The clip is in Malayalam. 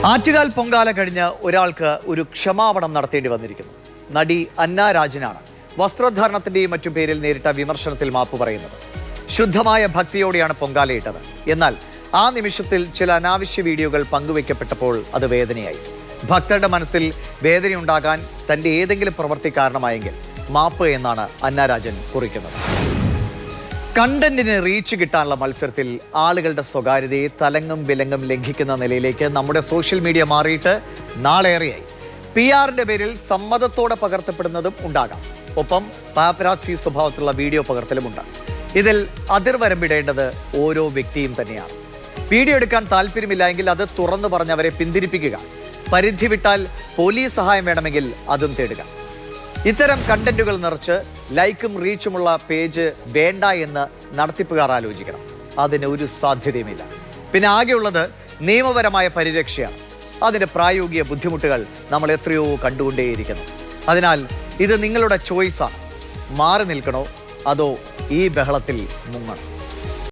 ആറ്റുകാൽ പൊങ്കാല കഴിഞ്ഞ് ഒരാൾക്ക് ഒരു ക്ഷമാപണം നടത്തേണ്ടി വന്നിരിക്കുന്നു. നടി അന്ന രാജനാണ് വസ്ത്രധാരണത്തിന്റെയും മറ്റും പേരിൽ നേരിട്ട വിമർശനത്തിൽ മാപ്പ് പറയുന്നത്. ശുദ്ധമായ ഭക്തിയോടെയാണ് പൊങ്കാലയിട്ടത്. എന്നാൽ ആ നിമിഷത്തിൽ ചില അനാവശ്യ വീഡിയോകൾ പങ്കുവെക്കപ്പെട്ടപ്പോൾ അത് വേദനയായി. ഭക്തരുടെ മനസ്സിൽ വേദനയുണ്ടാകാൻ തന്റെ ഏതെങ്കിലും പ്രവൃത്തി കാരണമായെങ്കിൽ മാപ്പ് എന്നാണ് അന്ന രാജൻ കുറിക്കുന്നത്. കണ്ടന്റിന് റീച്ച് കിട്ടാനുള്ള മത്സരത്തിൽ ആളുകളുടെ സ്വകാര്യതയെ തലങ്ങും വിലങ്ങും ലംഘിക്കുന്ന നിലയിലേക്ക് നമ്മുടെ സോഷ്യൽ മീഡിയ മാറിയിട്ട് നാളേറെയായി. PR-ന്റെ പേരിൽ സമ്മതത്തോടെ പകർത്തപ്പെടുന്നതും ഉണ്ടാകാം. ഒപ്പം പാപ്പരാസി സ്വഭാവത്തിലുള്ള വീഡിയോ പകർത്തലുമുണ്ട്. ഇതിൽ അതിർവരമ്പിടേണ്ടത് ഓരോ വ്യക്തിയും തന്നെയാണ്. വീഡിയോ എടുക്കാൻ താല്പര്യമില്ല എങ്കിൽ അത് തുറന്നു പറഞ്ഞവരെ പിന്തിരിപ്പിക്കുക. പരിധി വിട്ടാൽ പോലീസ് സഹായം വേണമെങ്കിൽ അതും തേടുക. ഇത്തരം കണ്ടന്റുകൾ നിറച്ച് ലൈക്കും റീച്ചുമുള്ള പേജ് വേണ്ട എന്ന് നടത്തിപ്പുകാർ ആലോചിക്കണം. അതിന് ഒരു സാധ്യതയുമില്ല. പിന്നെ ആകെയുള്ളത് നിയമപരമായ പരിരക്ഷയാണ്. അതിൻ്റെ പ്രായോഗിക ബുദ്ധിമുട്ടുകൾ നമ്മൾ എത്രയോ കണ്ടുകൊണ്ടേയിരിക്കുന്നു. അതിനാൽ ഇത് നിങ്ങളുടെ ചോയ്സാണ്. മാറി നിൽക്കണോ അതോ ഈ ബഹളത്തിൽ മുങ്ങണോ?